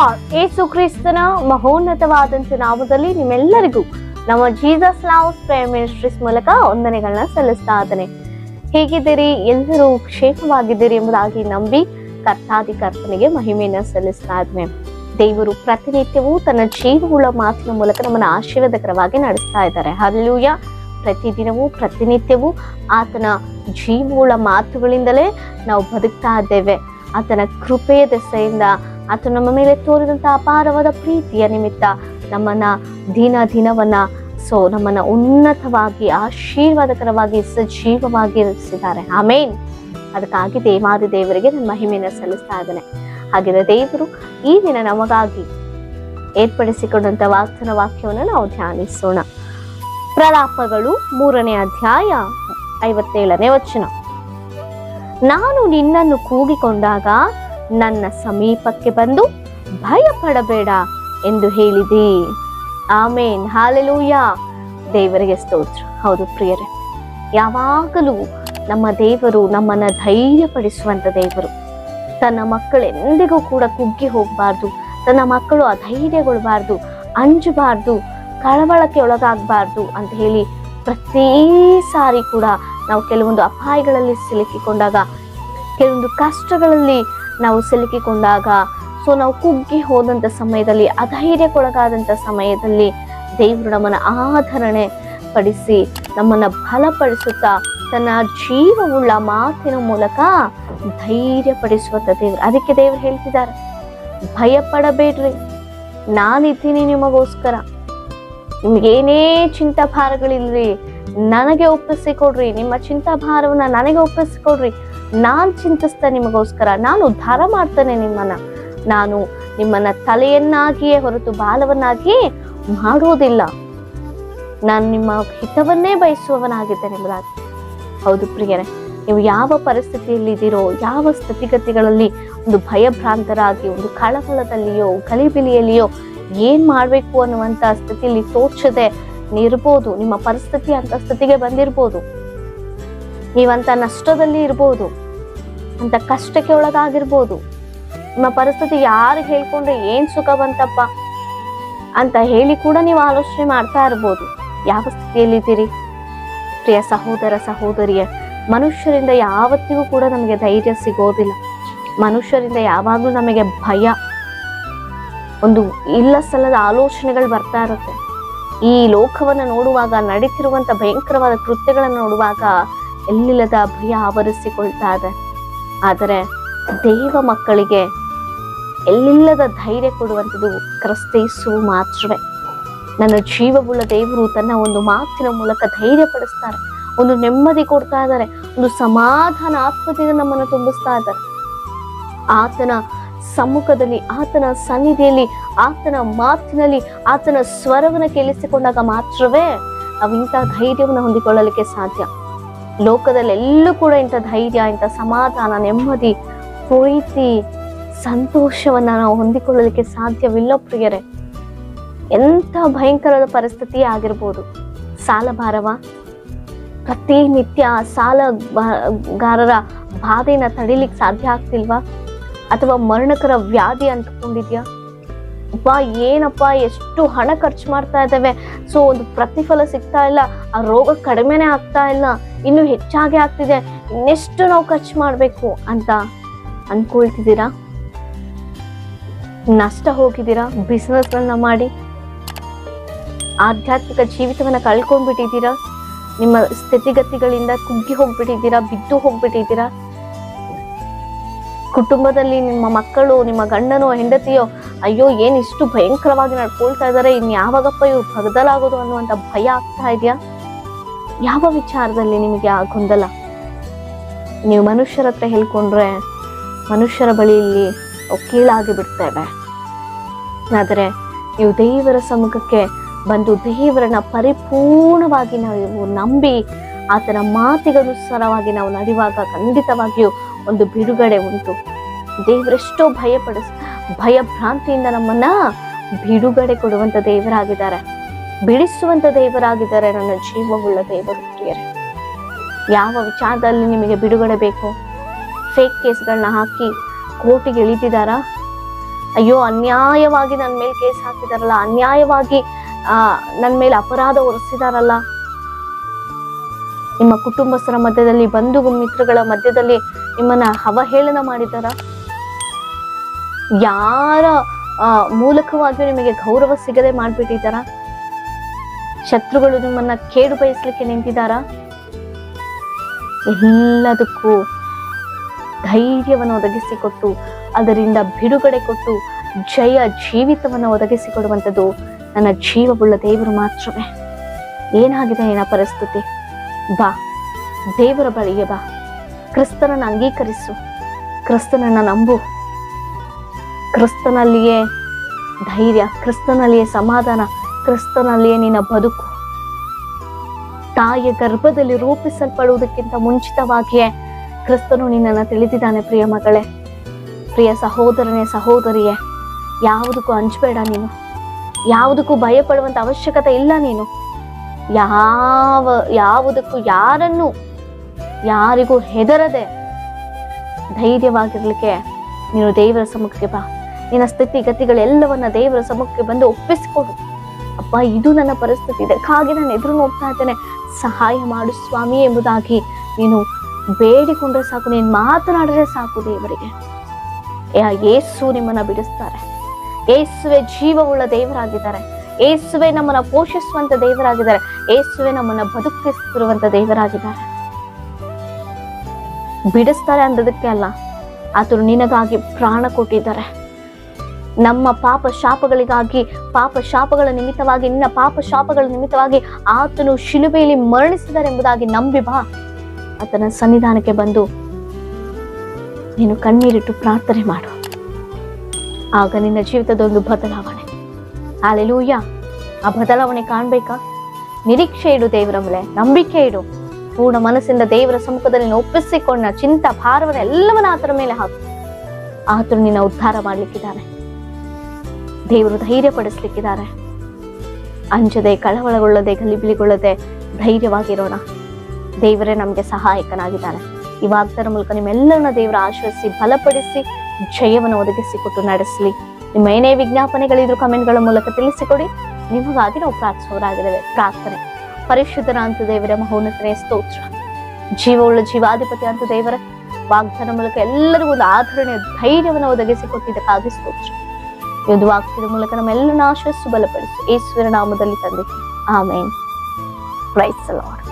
Lord. ಯೇಸು ಕ್ರಿಸ್ತನ ಮಹೋನ್ನತವಾದಂತ ನಾಮದಲ್ಲಿ ನಿಮ್ಮೆಲ್ಲರಿಗೂ ನಮ್ಮ ಜೀಸಸ್ ಲವ್ಸ್ ಪ್ರೇಯರ್ ಮಿನಿಸ್ಟ್ರೀಸ್ ಮೂಲಕ ವಂದನೆಗಳನ್ನ ಸಲ್ಲಿಸ್ತಾ ಇದ್ದೇನೆ. ಹೇಗಿದ್ದೀರಿ? ಎಲ್ಲರೂ ಕ್ಷೇಮವಾಗಿದ್ದೀರಿ ಎಂಬುದಾಗಿ ನಂಬಿ ಕರ್ತಾದಿ ಕರ್ತನಿಗೆ ಮಹಿಮೆಯನ್ನ ಸಲ್ಲಿಸ್ತಾ ಇದ್ದೇನೆ. ದೇವರು ಪ್ರತಿನಿತ್ಯವೂ ತನ್ನ ಜೀವವುಳ್ಳ ಮಾತಿನ ಮೂಲಕ ನಮ್ಮನ್ನು ಆಶೀರ್ವಾದಕರವಾಗಿ ನಡೆಸ್ತಾ ಇದ್ದಾರೆ. ಹಲ್ಲೆಲೂಯಾ. ಪ್ರತಿದಿನವೂ ಪ್ರತಿನಿತ್ಯವೂ ಆತನ ಜೀವವುಳ್ಳ ಮಾತುಗಳಿಂದಲೇ ನಾವು ಬದುಕ್ತಾ ಇದ್ದೇವೆ. ಆತನ ಕೃಪೆಯ ದೆಸೆಯಿಂದ ಆತ ನಮ್ಮ ಮೇಲೆ ತೋರಿದಂತ ಅಪಾರವಾದ ಪ್ರೀತಿಯ ನಿಮಿತ್ತ ನಮ್ಮನ್ನ ದಿನವನ್ನ ನಮ್ಮನ್ನ ಉನ್ನತವಾಗಿ ಆಶೀರ್ವಾದಕರವಾಗಿ ಸಜೀವವಾಗಿ ಇರಿಸಿದ್ದಾರೆ. ಆಮೇನ್. ಅದಕ್ಕಾಗಿ ದೇವಾದಿ ದೇವರಿಗೆ ನನ್ನ ಮಹಿಮೆಯನ್ನು ಸಲ್ಲಿಸ್ತಾ ಇದ್ದೇನೆ. ಹಾಗಿದ್ರೆ ದೇವರು ಈ ದಿನ ನಮಗಾಗಿ ಏರ್ಪಡಿಸಿಕೊಂಡಂತ ವಾಸ್ತನ ವಾಕ್ಯವನ್ನು ನಾವು ಧ್ಯಾನಿಸೋಣ. ಪ್ರಲಾಪಗಳು 3ನೇ ಅಧ್ಯಾಯ 57ನೇ ವಚನ. ನಾನು ನಿನ್ನನ್ನು ಕೂಗಿಕೊಂಡಾಗ ನನ್ನ ಸಮೀಪಕ್ಕೆ ಬಂದು ಭಯ ಪಡಬೇಡ ಎಂದು ಹೇಳಿದಿ. ಆಮೇನ್. ಹಾಲೆಲೂಯಾ. ದೇವರಿಗೆ ಸ್ತೋತ್ರ. ಹೌದು ಪ್ರಿಯರೇ, ಯಾವಾಗಲೂ ನಮ್ಮ ದೇವರು ನಮ್ಮನ್ನ ಧೈರ್ಯಪಡಿಸುವಂತ ದೇವರು. ತನ್ನ ಮಕ್ಕಳೆಂದಿಗೂ ಕೂಡ ಕುಗ್ಗಿ ಹೋಗಬಾರ್ದು, ತನ್ನ ಮಕ್ಕಳು ಅಧೈರ್ಯಗೊಳ್ಳಬಾರ್ದು, ಅಂಜಬಾರ್ದು, ಕಳವಳಕ್ಕೆ ಒಳಗಾಗಬಾರ್ದು ಅಂತ ಹೇಳಿ ಪ್ರತಿ ಸಾರಿ ಕೂಡ ನಾವು ಕೆಲವೊಂದು ಅಪಾಯಗಳಲ್ಲಿ ಸಿಲುಕಿಕೊಂಡಾಗ, ಕೆಲವೊಂದು ಕಷ್ಟಗಳಲ್ಲಿ ನಾವು ಸಿಲುಕಿಕೊಂಡಾಗ, ನಾವು ಕುಗ್ಗಿ ಹೋದಂತ ಸಮಯದಲ್ಲಿ, ಅಧೈರ್ಯಕ್ಕೊಳಗಾದಂತ ಸಮಯದಲ್ಲಿ ದೇವರು ನಮ್ಮನ್ನ ಆಧರಣೆ ಪಡಿಸಿ ನಮ್ಮನ್ನ ಬಲಪಡಿಸುತ್ತಾ ತನ್ನ ಜೀವವುಳ್ಳ ಮಾತಿನ ಮೂಲಕ ಧೈರ್ಯ ಪಡಿಸುವಂತ ದೇವರು. ಅದಕ್ಕೆ ದೇವರು ಹೇಳ್ತಿದ್ದಾರೆ, ಭಯ ಪಡಬೇಡ್ರಿ, ನಾನಿದ್ದೀನಿ ನಿಮಗೋಸ್ಕರ. ನಿಮ್ಗೇನೇ ಚಿಂತಾಭಾರಗಳಿಲ್ರಿ, ನನಗೆ ಒಪ್ಪಿಸಿಕೊಡ್ರಿ. ನಿಮ್ಮ ಚಿಂತಾಭಾರವನ್ನ ನನಗೆ ಒಪ್ಪಿಸಿಕೊಡ್ರಿ. ನಾನ್ ಚಿಂತಿಸ್ತಾ ನಿಮಗೋಸ್ಕರ. ನಾನು ಉದ್ಧಾರ ಮಾಡ್ತೇನೆ ನಿಮ್ಮನ್ನ. ನಾನು ನಿಮ್ಮನ್ನ ತಲೆಯನ್ನಾಗಿಯೇ ಹೊರತು ಬಾಲವನ್ನಾಗಿ ಮಾಡೋದಿಲ್ಲ. ನಾನು ನಿಮ್ಮ ಹಿತವನ್ನೇ ಬಯಸುವವನಾಗಿದ್ದೇನೆ ಎಂಬುದಾಗಿ. ಹೌದು ಪ್ರಿಯರೇ, ನೀವು ಯಾವ ಪರಿಸ್ಥಿತಿಯಲ್ಲಿ ಇದ್ದೀರೋ, ಯಾವ ಸ್ಥಿತಿಗತಿಗಳಲ್ಲಿ ಒಂದು ಭಯಭ್ರಾಂತರಾಗಿ, ಒಂದು ಕಳವಳದಲ್ಲಿಯೋ ಗಲಿಬಿಲಿಯಲ್ಲಿಯೋ ಏನ್ ಮಾಡ್ಬೇಕು ಅನ್ನುವಂತ ಸ್ಥಿತಿಯಲ್ಲಿ ತೋಚದೆ ಇರ್ಬೋದು. ನಿಮ್ಮ ಪರಿಸ್ಥಿತಿ ಅಂತ ಸ್ಥಿತಿಗೆ ಬಂದಿರ್ಬೋದು. ನೀವಂತ ನಷ್ಟದಲ್ಲಿ ಇರ್ಬೋದು, ಅಂತ ಕಷ್ಟಕ್ಕೆ ಒಳಗಾಗಿರ್ಬೋದು. ನಿಮ್ಮ ಪರಿಸ್ಥಿತಿ ಯಾರಿಗೆ ಹೇಳ್ಕೊಂಡ್ರೆ ಏನ್ ಸುಖ ಬಂತಪ್ಪ ಅಂತ ಹೇಳಿ ಕೂಡ ನೀವು ಆಲೋಚನೆ ಮಾಡ್ತಾ ಇರ್ಬೋದು. ಯಾವ ಸ್ಥಿತಿಯಲ್ಲಿದ್ದೀರಿ ಪ್ರಿಯ ಸಹೋದರ ಸಹೋದರಿಯ? ಮನುಷ್ಯರಿಂದ ಯಾವತ್ತಿಗೂ ಕೂಡ ನಮಗೆ ಧೈರ್ಯ ಸಿಗೋದಿಲ್ಲ. ಮನುಷ್ಯರಿಂದ ಯಾವಾಗ್ಲೂ ನಮಗೆ ಭಯ, ಒಂದು ಇಲ್ಲ ಸಲ್ಲದ ಆಲೋಚನೆಗಳು ಬರ್ತಾ ಇರುತ್ತೆ. ಈ ಲೋಕವನ್ನ ನೋಡುವಾಗ, ನಡೀತಿರುವಂತ ಭಯಂಕರವಾದ ಕೃತ್ಯಗಳನ್ನು ನೋಡುವಾಗ ಎಲ್ಲಿಲ್ಲದ ಭಯ ಆವರಿಸಿಕೊಳ್ತಾ ಇದೆ. ಆದರೆ ದೇವ ಮಕ್ಕಳಿಗೆ ಎಲ್ಲಿಲ್ಲದ ಧೈರ್ಯ ಕೊಡುವಂಥದ್ದು ಕ್ರಿಸ್ತೇಸು ಮಾತ್ರವೇ. ನನ್ನ ಜೀವವುಳ್ಳ ದೇವರು ತನ್ನ ಒಂದು ಮಾತಿನ ಮೂಲಕ ಧೈರ್ಯ ಪಡಿಸ್ತಾರೆ, ಒಂದು ನೆಮ್ಮದಿ ಕೊಡ್ತಾ ಇದ್ದಾರೆ, ಒಂದು ಸಮಾಧಾನ ಆತ್ಮದಿಂದ ನಮ್ಮನ್ನು ತುಂಬಿಸ್ತಾ ಇದ್ದಾರೆ. ಆತನ ಸಮ್ಮುಖದಲ್ಲಿ, ಆತನ ಸನ್ನಿಧಿಯಲ್ಲಿ, ಆತನ ಮಾತಿನಲ್ಲಿ, ಆತನ ಸ್ವರವನ್ನು ಕೇಳಿಸಿಕೊಂಡಾಗ ಮಾತ್ರವೇ ನಾವು ಇಂಥ ಧೈರ್ಯವನ್ನು ಹೊಂದಿಕೊಳ್ಳಲಿಕ್ಕೆ ಸಾಧ್ಯ. ಲೋಕದಲ್ಲಿ ಎಲ್ಲೂ ಕೂಡ ಇಂಥ ಧೈರ್ಯ, ಇಂಥ ಸಮಾಧಾನ, ನೆಮ್ಮದಿ, ಪ್ರೀತಿ, ಸಂತೋಷವನ್ನ ನಾವು ಹೊಂದಿಕೊಳ್ಳಲಿಕ್ಕೆ ಸಾಧ್ಯವಿಲ್ಲ ಪ್ರಿಯರೇ. ಎಂಥ ಭಯಂಕರದ ಪರಿಸ್ಥಿತಿ ಆಗಿರ್ಬೋದು. ಸಾಲ ಭಾರವ, ಪ್ರತಿನಿತ್ಯ ಸಾಲಗಾರರ ಬಾಧೆನ ತಡಿಲಿಕ್ಕೆ ಸಾಧ್ಯ ಆಗ್ತಿಲ್ವಾ? ಅಥವಾ ಮರಣಕರ ವ್ಯಾಧಿ ಅಂದ್ಕೊಂಡಿದ್ಯಾ? ಏನಪ್ಪ, ಎಷ್ಟು ಹಣ ಖರ್ಚು ಮಾಡ್ತಾ ಇದ್ದೇವೆ, ಒಂದು ಪ್ರತಿಫಲ ಸಿಗ್ತಾ ಇಲ್ಲ, ಆ ರೋಗ ಕಡಿಮೆನೆ ಆಗ್ತಾ ಇಲ್ಲ, ಇನ್ನು ಹೆಚ್ಚಾಗಿ ಆಗ್ತಿದೆ, ಇನ್ನೆಷ್ಟು ನಾವು ಖರ್ಚು ಮಾಡ್ಬೇಕು ಅಂತ ಅನ್ಕೊಳ್ತಿದ್ದೀರಾ? ನಷ್ಟ ಹೋಗಿದ್ದೀರಾ? ಬಿಸ್ನೆಸ್ಗಳನ್ನ ಮಾಡಿ ಆಧ್ಯಾತ್ಮಿಕ ಜೀವಿತವನ್ನ ಕಳ್ಕೊಂಡ್ಬಿಟ್ಟಿದ್ದೀರಾ? ನಿಮ್ಮ ಸ್ಥಿತಿಗತಿಗಳಿಂದ ಕುಗ್ಗಿ ಹೋಗ್ಬಿಟ್ಟಿದ್ದೀರಾ? ಬಿದ್ದು ಹೋಗ್ಬಿಟ್ಟಿದ್ದೀರಾ? ಕುಟುಂಬದಲ್ಲಿ ನಿಮ್ಮ ಮಕ್ಕಳು, ನಿಮ್ಮ ಗಂಡನೋ ಹೆಂಡತಿಯೋ, ಅಯ್ಯೋ ಏನ್ ಇಷ್ಟು ಭಯಂಕರವಾಗಿ ನಡ್ಕೊಳ್ತಾ ಇದ್ದಾರೆ, ಇನ್ ಯಾವಾಗಪ್ಪ ಇವ್ರು ಬದಲಾಗೋದು ಅನ್ನುವಂತ ಭಯ ಆಗ್ತಾ ಇದೆಯಾ? ಯಾವ ವಿಚಾರದಲ್ಲಿ ನಿಮಗೆ ಆ ಗೊಂದಲ? ನೀವು ಮನುಷ್ಯರ ಹತ್ರ ಹೇಳ್ಕೊಂಡ್ರೆ ಮನುಷ್ಯರ ಬಳಿಯಲ್ಲಿ ಕೀಳಾಗಿ ಬಿಡ್ತೇವೆ. ಆದರೆ ನೀವು ದೇವರ ಸಮ್ಮುಖಕ್ಕೆ ಬಂದು ದೇವರನ್ನ ಪರಿಪೂರ್ಣವಾಗಿ ನಾವು ನಂಬಿ ಆತನ ಮಾತಿಗನುಸಾರವಾಗಿ ನಾವು ನಡೆಯುವಾಗ ಖಂಡಿತವಾಗಿಯೂ ಒಂದು ಬಿಡುಗಡೆ ಉಂಟು. ದೇವರೆಷ್ಟೋ ಭಯಭ್ರಾಂತಿಯಿಂದ ನಮ್ಮನ್ನ ಬಿಡುಗಡೆ ಕೊಡುವಂತ ದೇವರಾಗಿದ್ದಾರೆ, ಬಿಡಿಸುವಂತ ದೇವರಾಗಿದ್ದಾರೆ ನನ್ನ ಜೀವವುಳ್ಳ ದೇವರು. ಪ್ರಿಯರೇ, ಯಾವ ವಿಚಾರದಲ್ಲಿ ನಿಮಗೆ ಬಿಡುಗಡೆ ಬೇಕು? ಫೇಕ್ ಕೇಸ್ಗಳನ್ನ ಹಾಕಿ ಕೋರ್ಟಿಗೆ ಇಳಿತಿದಾರಾ? ಅಯ್ಯೋ ಅನ್ಯಾಯವಾಗಿ ನನ್ನ ಮೇಲೆ ಕೇಸ್ ಹಾಕಿದಾರಲ್ಲ, ಅನ್ಯಾಯವಾಗಿ ನನ್ನ ಮೇಲೆ ಅಪರಾಧ ಹೊರಿಸಿದಾರಲ್ಲ, ನಿಮ್ಮ ಕುಟುಂಬಸ್ಥರ ಮಧ್ಯದಲ್ಲಿ, ಬಂಧು ಮಿತ್ರಗಳ ಮಧ್ಯದಲ್ಲಿ ನಿಮ್ಮನ್ನ ಅವಹೇಳನ ಮಾಡಿದಾರ, ಯಾರ ಮೂಲಕವಾಗಿಯೂ ನಿಮಗೆ ಗೌರವ ಸಿಗದೆ ಮಾಡ್ಬಿಟ್ಟಿದ್ದಾರ, ಶತ್ರುಗಳು ನಿಮ್ಮನ್ನ ಕೇಡು ಬಯಸ್ಲಿಕ್ಕೆ ನಿಂತಿದ್ದಾರ. ಎಲ್ಲದಕ್ಕೂ ಧೈರ್ಯವನ್ನು ಒದಗಿಸಿಕೊಟ್ಟು ಅದರಿಂದ ಬಿಡುಗಡೆ ಕೊಟ್ಟು ಜಯ ಜೀವಿತವನ್ನು ಒದಗಿಸಿಕೊಡುವಂಥದ್ದು ನನ್ನ ಜೀವವುಳ್ಳ ದೇವರು ಮಾತ್ರವೇ. ಏನಾಗಿದೆ ನಿನ್ನ ಪರಿಸ್ಥಿತಿ? ಬಾ, ದೇವರ ಬಳಿಗೆ ಬಾ, ಕ್ರಿಸ್ತನನ್ನು ಅಂಗೀಕರಿಸು, ಕ್ರಿಸ್ತನನ್ನ ನಂಬು. ಕ್ರಿಸ್ತನಲ್ಲಿಯೇ ಧೈರ್ಯ, ಕ್ರಿಸ್ತನಲ್ಲಿಯೇ ಸಮಾಧಾನ, ಕ್ರಿಸ್ತನಲ್ಲಿಯೇ ನಿನ್ನ ಬದುಕು. ತಾಯಿಯ ಗರ್ಭದಲ್ಲಿ ರೂಪಿಸಲ್ಪಡುವುದಕ್ಕಿಂತ ಮುಂಚಿತವಾಗಿಯೇ ಕ್ರಿಸ್ತನು ನಿನ್ನನ್ನು ತಿಳಿದಿದ್ದಾನೆ. ಪ್ರಿಯ ಮಗಳೇ, ಪ್ರಿಯ ಸಹೋದರನೇ, ಸಹೋದರಿಯೇ, ಯಾವುದಕ್ಕೂ ಅಂಜಬೇಡ. ನೀನು ಯಾವುದಕ್ಕೂ ಭಯ ಪಡುವಂತ ಅವಶ್ಯಕತೆ ಇಲ್ಲ. ನೀನು ಯಾವುದಕ್ಕೂ ಯಾರಿಗೂ ಹೆದರದೆ ಧೈರ್ಯವಾಗಿರ್ಲಿಕ್ಕೆ ನೀನು ದೇವರ ಸಮ್ಮುಖಕ್ಕೆ ಬಾ. ನಿನ್ನ ಸ್ಥಿತಿಗತಿಗಳೆಲ್ಲವನ್ನ ದೇವರ ಸಮ್ಮುಖಕ್ಕೆ ಬಂದು ಒಪ್ಪಿಸಿಕೊಡು. ಅಪ್ಪ, ಇದು ನನ್ನ ಪರಿಸ್ಥಿತಿ, ಇದಕ್ಕಾಗಿ ನಾನು ಎದುರು ನೋಡ್ತಾ ಇದ್ದೇನೆ, ಸಹಾಯ ಮಾಡು ಸ್ವಾಮಿ ಎಂಬುದಾಗಿ ನೀನು ಬೇಡಿಕೊಂಡ್ರೆ ಸಾಕು, ನೀನು ಮಾತನಾಡಿದ್ರೆ ಸಾಕು. ದೇವರಿಗೆ ಯೇಸು ನಿಮ್ಮನ್ನ ಬಿಡಿಸ್ತಾರೆ. ಯೇಸುವೆ ಜೀವವುಳ್ಳ ದೇವರಾಗಿದ್ದಾರೆ. ಯೇಸುವೆ ನಮ್ಮನ್ನ ಪೋಷಿಸುವಂತ ದೇವರಾಗಿದ್ದಾರೆ. ಯೇಸುವೆ ನಮ್ಮನ್ನ ಬದುಕಿಸುತ್ತಿರುವಂತ ದೇವರಾಗಿದ್ದಾರೆ. ಬಿಡಿಸ್ತಾರೆ ಅಂದದಕ್ಕೆ ಅಲ್ಲ, ಆತನು ನಿನಗಾಗಿ ಪ್ರಾಣ ಕೊಟ್ಟಿದ್ದಾರೆ. ನಮ್ಮ ಪಾಪ ಶಾಪಗಳ ನಿಮಿತ್ತವಾಗಿ, ನಿನ್ನ ಪಾಪ ಶಾಪಗಳ ನಿಮಿತ್ತವಾಗಿ ಆತನು ಶಿಲುಬೆಯಲ್ಲಿ ಮರಣಿಸಿದ್ದಾರೆ ಎಂಬುದಾಗಿ ನಂಬಿ ಬಾ. ಆತನ ಸನ್ನಿಧಾನಕ್ಕೆ ಬಂದು ನೀನು ಕಣ್ಣೀರಿಟ್ಟು ಪ್ರಾರ್ಥನೆ ಮಾಡು. ಆಗ ನಿನ್ನ ಜೀವಿತದ ಒಂದು ಬದಲಾವಣೆ. ಹಲ್ಲೆಲೂಯಾ. ಆ ಬದಲಾವಣೆ ಕಾಣ್ಬೇಕಾ? ನಿರೀಕ್ಷೆ ಇಡು, ದೇವರ ಮೇಲೆ ನಂಬಿಕೆ ಇಡು. ಪೂರ್ಣ ಮನಸ್ಸಿಂದ ದೇವರ ಸಮ್ಮುಖದಲ್ಲಿ ಒಪ್ಪಿಸಿಕೊಂಡ ಚಿಂತ ಭಾರವನ್ನು ಎಲ್ಲವನ್ನ ಆತನ ಮೇಲೆ ಹಾಕು. ಆತನು ನಿನ್ನ ಉದ್ಧಾರ ಮಾಡ್ಲಿಕ್ಕಿದ್ದಾನೆ. ದೇವರು ಧೈರ್ಯ ಪಡಿಸ್ಲಿಕ್ಕಿದ್ದಾರೆ. ಅಂಜದೆ, ಕಳವಳಗೊಳ್ಳದೆ, ಗಲಿಬಿಲಿಗೊಳ್ಳದೆ ಧೈರ್ಯವಾಗಿರೋಣ. ದೇವರೇ ನಮ್ಗೆ ಸಹಾಯಕನಾಗಿದ್ದಾನೆ. ಈ ವಾಗ್ದಾನ ಮೂಲಕ ನಿಮ್ಮೆಲ್ಲರನ್ನ ದೇವರ ಆಶ್ರಯಿಸಿ ಬಲಪಡಿಸಿ ಜಯವನ್ನು ಒದಗಿಸಿಕೊಟ್ಟು ನಡೆಸಲಿ. ನಿಮ್ಮ ಏನೇ ವಿಜ್ಞಾಪನೆಗಳಿದ್ರು ಕಮೆಂಟ್ಗಳ ಮೂಲಕ ತಿಳಿಸಿಕೊಡಿ. ನಿಮಗಾಗಿ ನಾವು ಪ್ರಾರ್ಥಿಸುವವರಾಗಿದ್ದೇವೆ. ಪ್ರಾರ್ಥನೆ. ಪರಿಶುದ್ಧನ ಅಂತ ದೇವರ ಮಹೋನ್ನತನೇ ಸ್ತೋತ್ರ. ಜೀವವುಳ್ಳ ಜೀವಾಧಿಪತಿ ಅಂತ ದೇವರ ವಾಗ್ದಾನ ಮೂಲಕ ಎಲ್ಲರಿಗೂ ಒಂದು ಆಧರಣೆ, ಧೈರ್ಯವನ್ನು ಒದಗಿಸಿಕೊಟ್ಟಿದ್ದಕ್ಕಾಗಿ ಸ್ತೋತ್ರ. ಈ ಒಂದು ವಾಕ್ಯದ ಮೂಲಕ ನಮ್ಮೆಲ್ಲರನ್ನ ಆಶ್ರಯಿಸಿ ಬಲಪಡಿಸಿ ಯೇಸುವಿನ ನಾಮದಲ್ಲಿ ತಂದೆ. ಆಮೇನ್. Praise the lord.